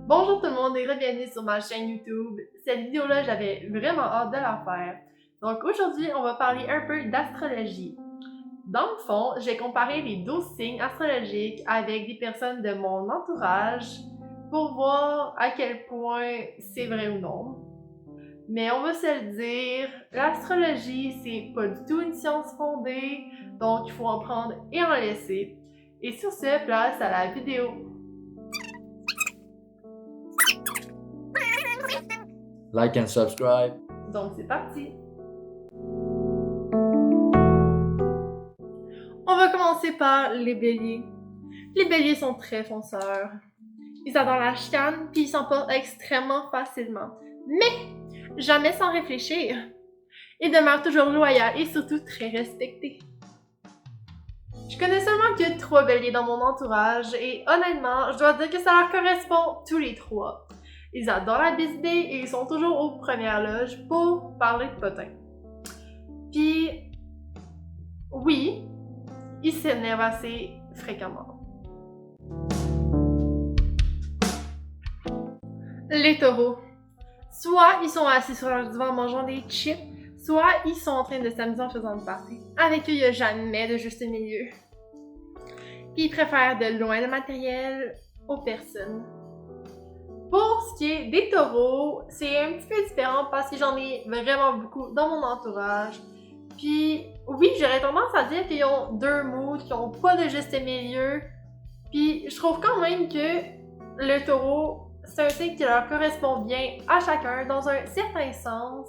Bonjour tout le monde et bienvenue sur ma chaîne YouTube. Cette vidéo-là, j'avais vraiment hâte de la faire. Donc aujourd'hui, on va parler un peu d'astrologie. Dans le fond, j'ai comparé les 12 signes astrologiques avec des personnes de mon entourage pour voir à quel point c'est vrai ou non. Mais on va se le dire, l'astrologie, c'est pas du tout une science fondée, donc il faut en prendre et en laisser. Et sur ce, place à la vidéo. Like and subscribe. Donc c'est parti! On va commencer par les béliers. Les béliers sont très fonceurs. Ils adorent la chicane puis ils s'emportent extrêmement facilement. Mais jamais sans réfléchir. Ils demeurent toujours loyaux et surtout très respectés. Je connais seulement que 3 béliers dans mon entourage et honnêtement, je dois dire que ça leur correspond tous les 3. Ils adorent la bisbée et ils sont toujours aux premières loges pour parler de potin. Puis, oui, ils s'énervent assez fréquemment. Les taureaux. Soit ils sont assis sur leur divan en mangeant des chips, soit ils sont en train de s'amuser en faisant une party. Avec eux, il n'y a jamais de juste milieu. Puis ils préfèrent de loin le matériel aux personnes. Pour ce qui est des taureaux, c'est un petit peu différent parce que j'en ai vraiment beaucoup dans mon entourage. Puis oui, j'aurais tendance à dire qu'ils ont 2 moods, qu'ils n'ont pas de juste milieu. Puis je trouve quand même que le taureau, c'est un signe qui leur correspond bien à chacun dans un certain sens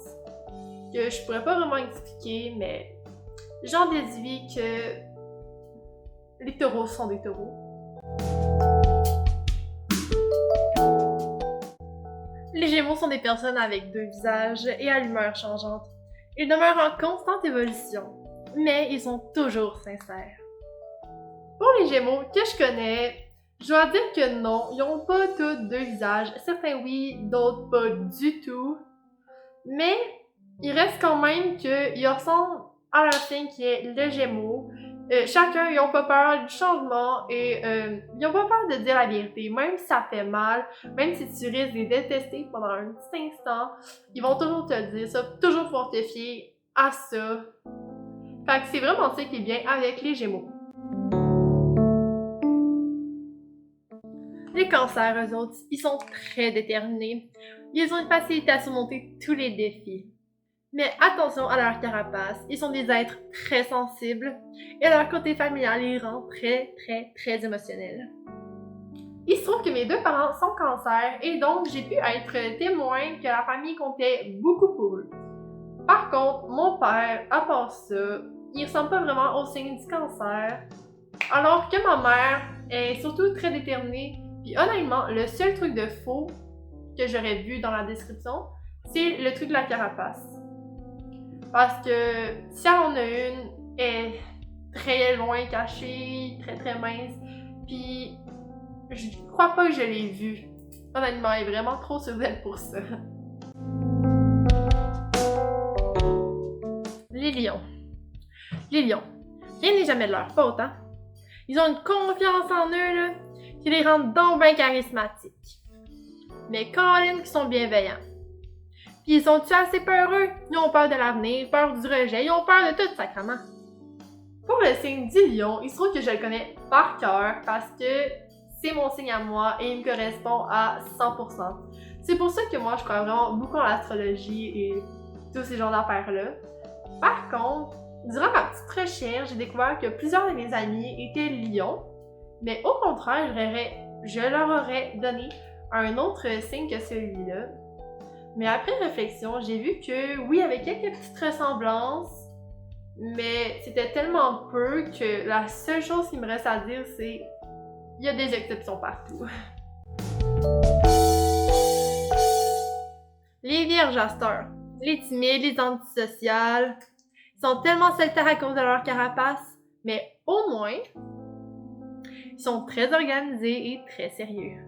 que je pourrais pas vraiment expliquer, mais j'en déduis que les taureaux sont des taureaux. Les Gémeaux sont des personnes avec 2 visages et à l'humeur changeante. Ils demeurent en constante évolution, mais ils sont toujours sincères. Pour les Gémeaux que je connais, je dois dire que non, ils n'ont pas tous 2 visages. Certains oui, d'autres pas du tout. Mais il reste quand même qu'ils ressemblent à leur signe qui est le Gémeaux. Chacun, ils n'ont pas peur du changement et ils n'ont pas peur de dire la vérité. Même si ça fait mal, même si tu risques de les détester pendant un petit instant, ils vont toujours te le dire ça, toujours pouvoir te fier à ça. Fait que c'est vraiment ça qui est bien avec les Gémeaux. Les cancers, eux autres, ils sont très déterminés. Ils ont une facilité à surmonter tous les défis. Mais attention à leur carapace, ils sont des êtres très sensibles et leur côté familial les rend très émotionnels. Il se trouve que mes 2 parents sont cancers et donc j'ai pu être témoin que la famille comptait beaucoup pour eux. Par contre, mon père, à part ça, il ressemble pas vraiment au signe du cancer, alors que ma mère est surtout très déterminée. Puis honnêtement, le seul truc de faux que j'aurais vu dans la description, c'est le truc de la carapace. Parce que si elle en a une, elle est très loin cachée, très mince, puis je crois pas que je l'ai vue. Honnêtement, elle est vraiment trop sur elle pour ça. Les lions. Les lions. Rien n'est jamais de leur faute, hein? Ils ont une confiance en eux, là, qui les rend donc bien charismatiques. Mais Colin qui sont bienveillants. Puis ils sont-ils assez peureux? Ils ont peur de l'avenir, peur du rejet, ils ont peur de tout sacrement. Pour le signe du lion, il se trouve que je le connais par cœur parce que c'est mon signe à moi et il me correspond à 100%. C'est pour ça que moi je crois vraiment beaucoup en l'astrologie et tous ces genres d'affaires-là. Par contre, durant ma petite recherche, j'ai découvert que plusieurs de mes amis étaient lions, mais au contraire, je leur aurais donné un autre signe que celui-là. Mais après réflexion, j'ai vu que oui, il y avait quelques petites ressemblances, mais c'était tellement peu que la seule chose qu'il me reste à dire, c'est il y a des exceptions partout. Les vierges à cette heure, les timides, les antisociales, ils sont tellement solitaires à cause de leur carapace, mais au moins, ils sont très organisés et très sérieux.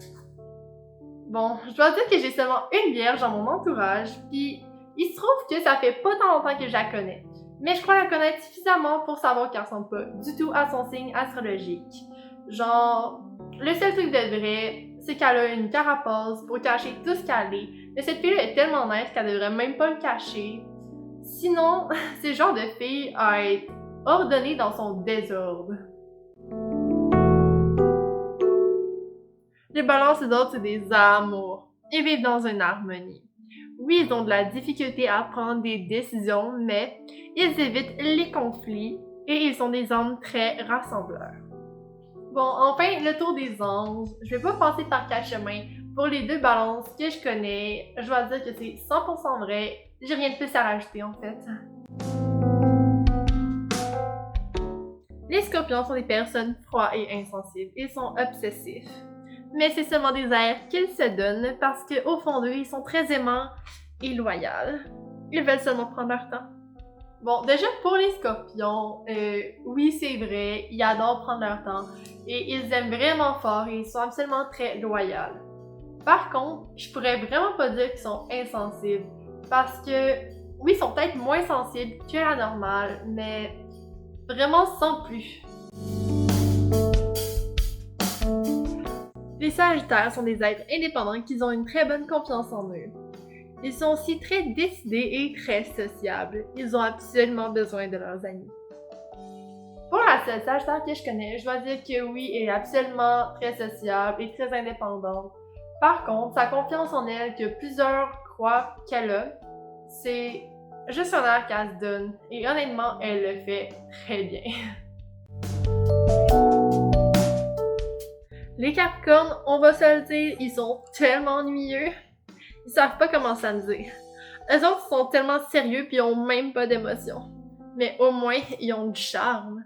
Bon, je dois dire que j'ai seulement une vierge dans mon entourage, puis il se trouve que ça fait pas tant longtemps que je la connais. Mais je crois la connaître suffisamment pour savoir qu'elle ressemble pas du tout à son signe astrologique. Genre, le seul truc de vrai, c'est qu'elle a une carapace pour cacher tout ce qu'elle est. Mais cette fille-là est tellement nice qu'elle devrait même pas le cacher. Sinon, c'est le genre de fille à être ordonnée dans son désordre. Les balances, les autres, c'est des amours. Ils vivent dans une harmonie. Oui, ils ont de la difficulté à prendre des décisions, mais ils évitent les conflits et ils sont des hommes très rassembleurs. Bon, enfin, le tour des anges. Je vais pas passer par quatre chemins. Pour les deux balances que je connais, je dois dire que c'est 100% vrai. J'ai rien de plus à rajouter en fait. Les scorpions sont des personnes froides et insensibles. Ils sont obsessifs. Mais c'est seulement des airs qu'ils se donnent parce qu'au fond d'eux, ils sont très aimants et loyaux. Ils veulent seulement prendre leur temps. Bon, déjà pour les scorpions, oui c'est vrai, ils adorent prendre leur temps et ils aiment vraiment fort et ils sont absolument très loyaux. Par contre, je pourrais vraiment pas dire qu'ils sont insensibles parce que, oui, ils sont peut-être moins sensibles que la normale, mais vraiment sans plus. Les sagittaires sont des êtres indépendants qui ont une très bonne confiance en eux. Ils sont aussi très décidés et très sociables. Ils ont absolument besoin de leurs amis. Pour la seule sagittaire que je connais, je dois dire que oui, elle est absolument très sociable et très indépendante. Par contre, sa confiance en elle, que plusieurs croient qu'elle a, c'est juste un air qu'elle se donne. Et honnêtement, elle le fait très bien. Les Capricornes, on va se le dire, ils sont tellement ennuyeux. Ils savent pas comment s'amuser. Eux autres sont tellement sérieux puis ils ont même pas d'émotion. Mais au moins, ils ont du charme.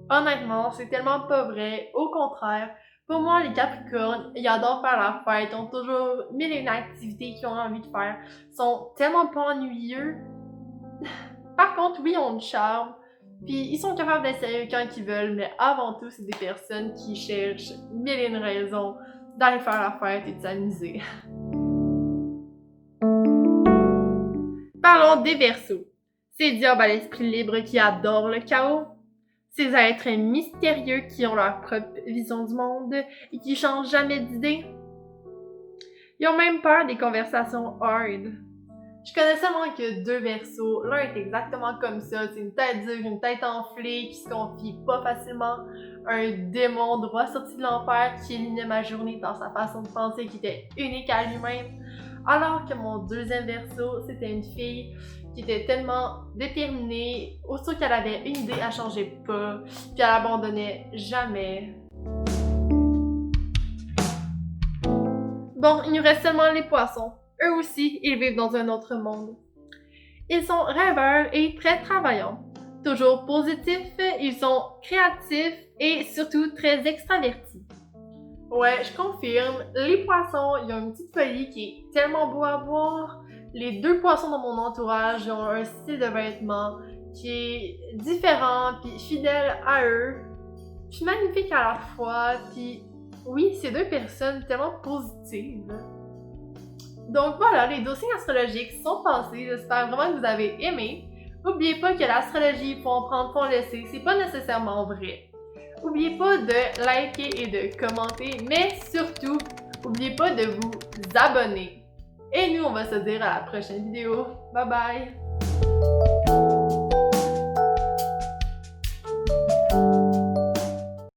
Honnêtement, c'est tellement pas vrai. Au contraire, pour moi, les Capricornes, ils adorent faire la fête. Ils ont toujours mille et une activités qu'ils ont envie de faire. Ils sont tellement pas ennuyeux. Par contre, oui, ils ont du charme. Puis ils sont capables d'être sérieux quand ils veulent, mais avant tout, c'est des personnes qui cherchent mille et une raisons d'aller faire la fête et de s'amuser. Parlons des Verseaux. Ces diables à l'esprit libre qui adorent le chaos. Ces êtres mystérieux qui ont leur propre vision du monde et qui changent jamais d'idée. Ils ont même peur des conversations hard. Je connais seulement que deux Verseaux. L'un est exactement comme ça. C'est une tête dure, une tête enflée, qui se confie pas facilement. Un démon droit sorti de l'enfer qui éliminait ma journée dans sa façon de penser qui était unique à lui-même. Alors que mon deuxième Verseau, c'était une fille qui était tellement déterminée. Aussitôt qu'elle avait une idée, elle changeait pas. Puis elle abandonnait jamais. Bon, il nous reste seulement les Poissons. Eux aussi, ils vivent dans un autre monde. Ils sont rêveurs et très travaillants. Toujours positifs, ils sont créatifs et surtout très extravertis. Ouais, je confirme, les Poissons, ils ont une petite folie qui est tellement beau à voir. Les deux Poissons dans mon entourage, ils ont un style de vêtements qui est différent puis fidèle à eux, puis magnifique à la fois. Puis oui, c'est deux personnes tellement positives. Donc voilà, les dossiers astrologiques sont passés. J'espère vraiment que vous avez aimé. N'oubliez pas que l'astrologie, faut en prendre, faut en laisser. C'est pas nécessairement vrai. N'oubliez pas de liker et de commenter, mais surtout, n'oubliez pas de vous abonner. Et nous, on va se dire à la prochaine vidéo. Bye bye!